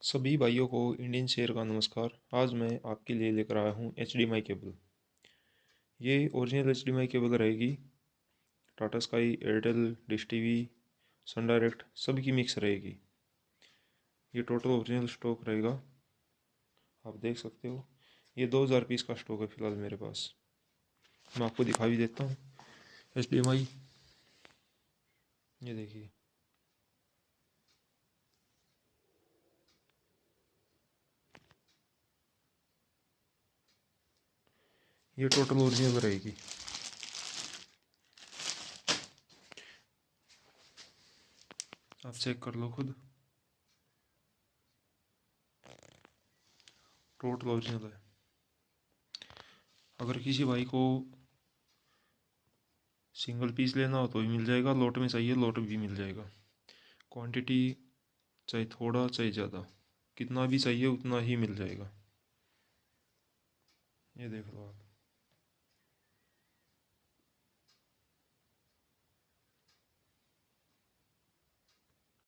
सभी भाइयों को इंडियन शेयर का नमस्कार। आज मैं आपके लिए लेकर आया हूँ HDMI केबल। ये ओरिजिनल HDMI केबल रहेगी। Tata Sky, Airtel, dish TV, Sun Direct सभी की मिक्स रहेगी। ये टोटल ओरिजिनल स्टॉक रहेगा, आप देख सकते हो। ये 2000 पीस का स्टॉक है फ़िलहाल मेरे पास। मैं आपको दिखा भी देता हूँ HDMI। ये देखिए, ये टोटल ओरिजिनल रहेगी। आप चेक कर लो खुद, टोटल ओरिजिनल है। अगर किसी भाई को सिंगल पीस लेना हो तो भी मिल जाएगा, लोट में चाहिए लोट भी मिल जाएगा। क्वांटिटी चाहे थोड़ा चाहे ज़्यादा, कितना भी चाहिए उतना ही मिल जाएगा। ये देख लो आप।